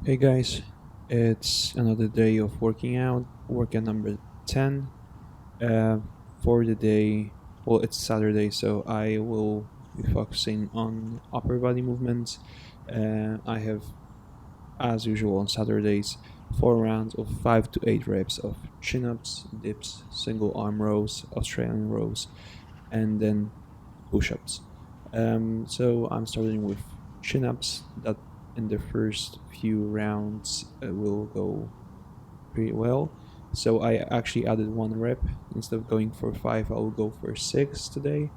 Hey guys, it's another day of working out, workout number 10. Uh, for the day, well, it's Saturday, so I will be focusing on upper body movements. I have, as usual on Saturdays, 4 rounds of 5 to 8 reps of chin ups, dips, single arm rows, Australian rows, and then push ups. So I'm starting with chin ups that in the first few rounds will go pretty well. So I actually added 1 rep. Instead of going for 5, I will go for 6 today.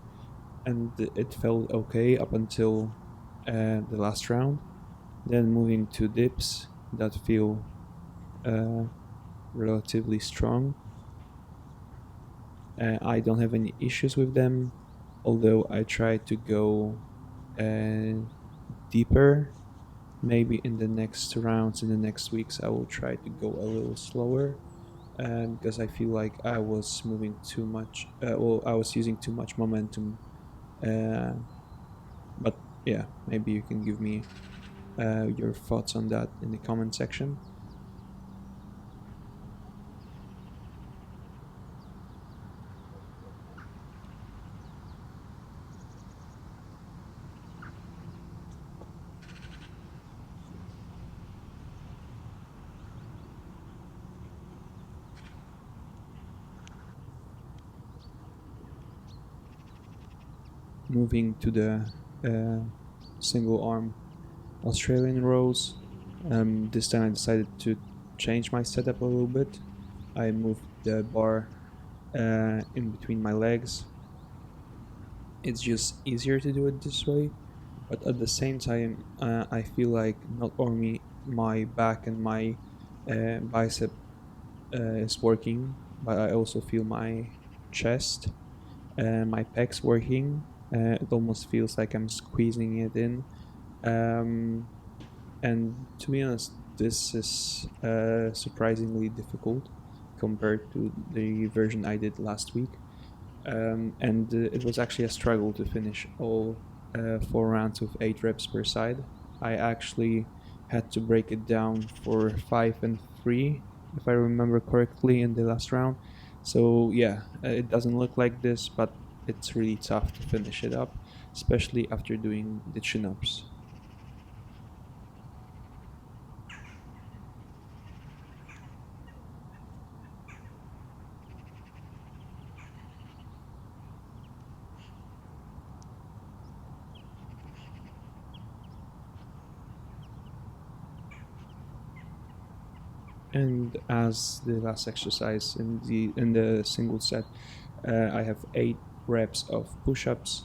And it felt okay up until the last round. Then moving to dips that feel uh, relatively strong. I don't have any issues with them, although I try to go uh, deeper. Maybe in the next rounds, in the next weeks, I will try to go a little slower because I feel like I was moving too much. Well, I was using too much momentum. Uh, but yeah, maybe you can give me your thoughts on that in the comment section. Moving to the uh, single arm Australian rows. This time I decided to change my setup a little bit. I moved the bar in between my legs. It's just easier to do it this way, but at the same time, I feel like not only my back and my bicep is working, but I also feel my chest and my pecs working. It almost feels like I'm squeezing it in. Um, and to be honest, this is surprisingly difficult compared to the version I did last week. And it was actually a struggle to finish all 4 rounds of 8 reps per side. I actually had to break it down for 5 and 3, if I remember correctly, in the last round. So yeah, it doesn't look like this, but it's really tough to finish it up, especially after doing the chin ups. And as the last exercise in the single set, I have 8 reps of push-ups.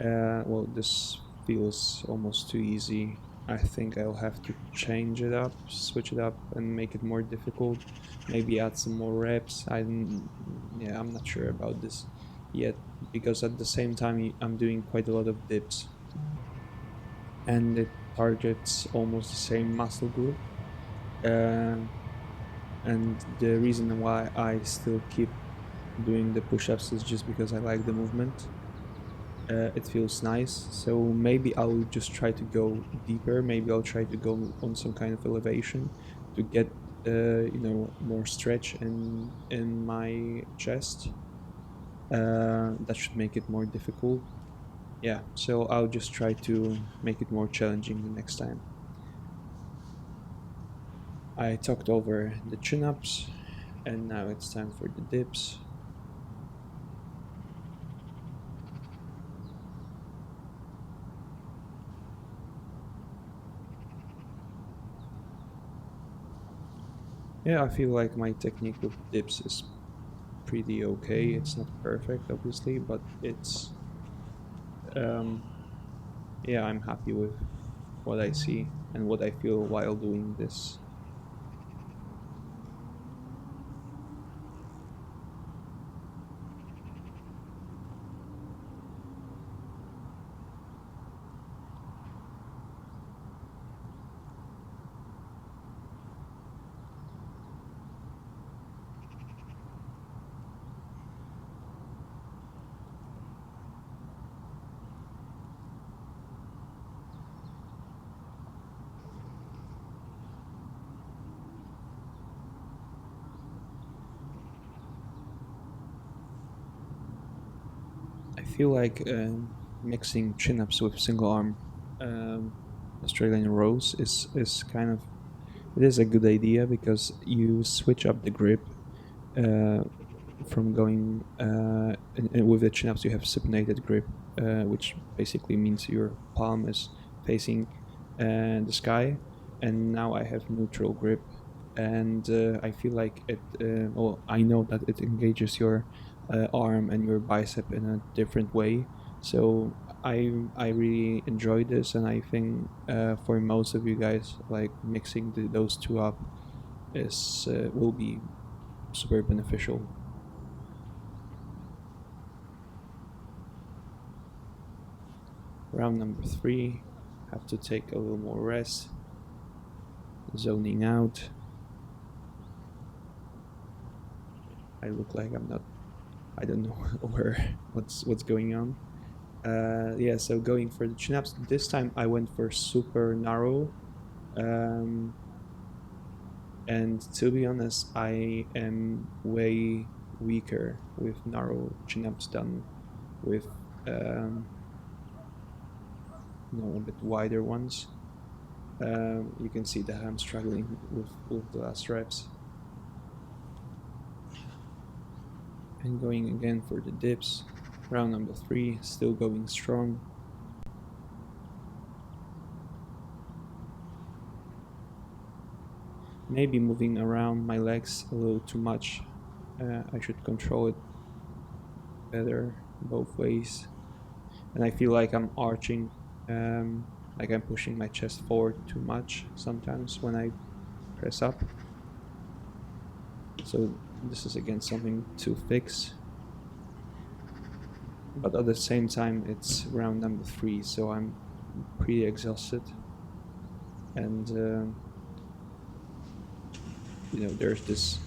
Well, this feels almost too easy. I think I'll have to change it up, switch it up, and make it more difficult. Maybe add some more reps. Yeah, I'm not sure about this yet because at the same time I'm doing quite a lot of dips, and it targets almost the same muscle group. Uh, and the reason why I still keep doing the push-ups is just because I like the movement. It feels nice, so maybe I'll just try to go deeper. Maybe I'll try to go on some kind of elevation to get more stretch in my chest. That should make it more difficult. Yeah, so I'll just try to make it more challenging the next time. I talked over the chin-ups, and now it's time for the dips. Yeah, I feel like my technique with dips is pretty okay. It's not perfect, obviously, but it's um, yeah, I'm happy with what I see and what I feel while doing this. feel like mixing chin-ups with single arm um, Australian rows is kind of, it is a good idea because you switch up the grip uh, from going and with the chin-ups you have supinated grip, which basically means your palm is facing the sky, and now I have neutral grip, and I feel like it. Well, I know that it engages your arm and your bicep in a different way. So I really enjoy this, and I think for most of you guys, like mixing those two up is will be super beneficial. Round number 3, have to take a little more rest, zoning out. I look like I'm not, I don't know where, what's going on. Yeah, so going for the chin-ups, this time I went for super narrow. Um, and to be honest, I am way weaker with narrow chin-ups than with a bit wider ones. You can see that I'm struggling with the last reps. And going again for the dips. Round number 3, still going strong. Maybe moving around my legs a little too much. I should control it better both ways. And I feel like I'm arching, like I'm pushing my chest forward too much sometimes when I press up. So this is again something to fix. But at the same time, it's round number 3, so I'm pretty exhausted. And there's this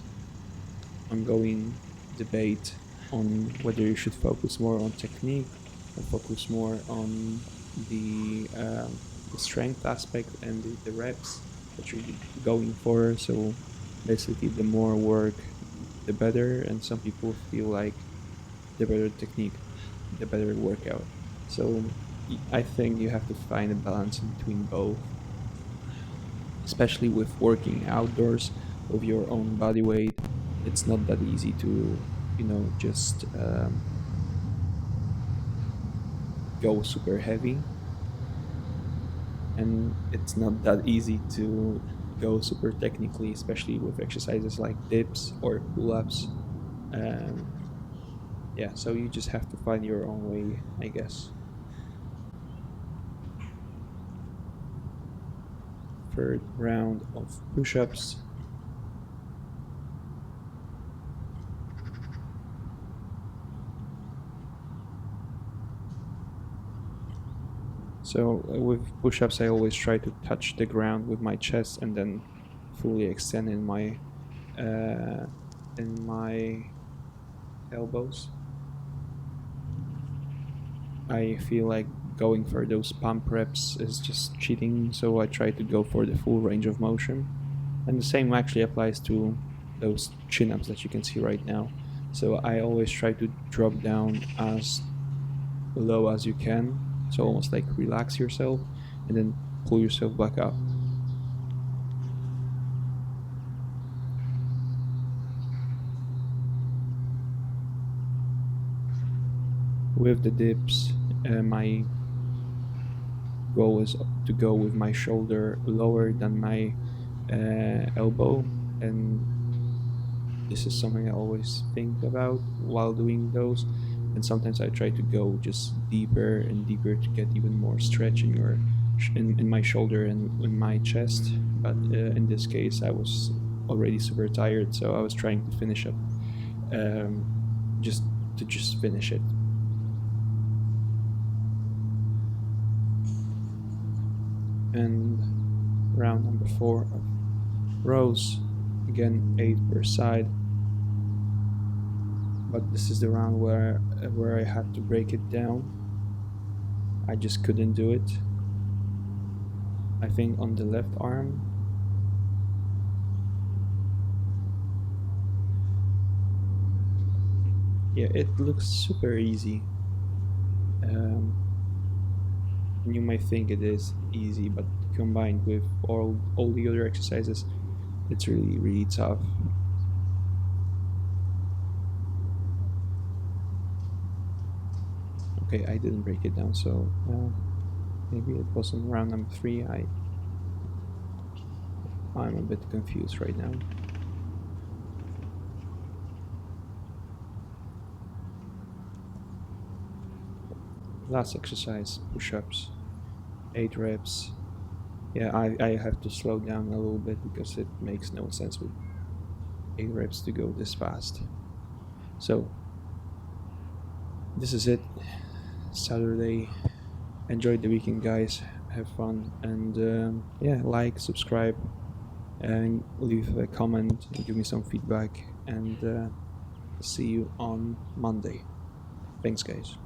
ongoing debate on whether you should focus more on technique or focus more on the strength aspect and the reps that you're going for. So basically, the more work, the better. And some people feel like the better technique, the better workout. So I think you have to find a balance between both, especially with working outdoors with your own body weight. It's not that easy to just go super heavy, and it's not that easy to go super technically, especially with exercises like dips or pull-ups. um, yeah, so you just have to find your own way, I guess. Third round of push-ups. So with push-ups, I always try to touch the ground with my chest and then fully extend uh, in my elbows. I feel like going for those pump reps is just cheating, so I try to go for the full range of motion. And the same actually applies to those chin-ups that you can see right now. So I always try to drop down as low as you can, so almost like relax yourself and then pull yourself back up. With the dips, my goal is to go with my shoulder lower than my elbow, and this is something I always think about while doing those. And sometimes I try to go just deeper and deeper to get even more stretch in in my shoulder and in my chest. But in this case, I was already super tired, so I was trying to finish up, um, just finish it. And round number 4 of rows, again 8 per side. But this is the round where I had to break it down. I just couldn't do it. I think on the left arm. Yeah, it looks super easy. Um, you might think it is easy, but combined with all the other exercises, it's really really tough. Okay, I didn't break it down, so maybe it wasn't round number 3. I'm a bit confused right now. Last exercise, push-ups, 8 reps. Yeah, I have to slow down a little bit because it makes no sense with 8 reps to go this fast. So this is it. Saturday. Enjoy the weekend, guys. Have fun, and yeah, like, subscribe, and leave a comment and give me some feedback. And see you on Monday. Thanks, guys.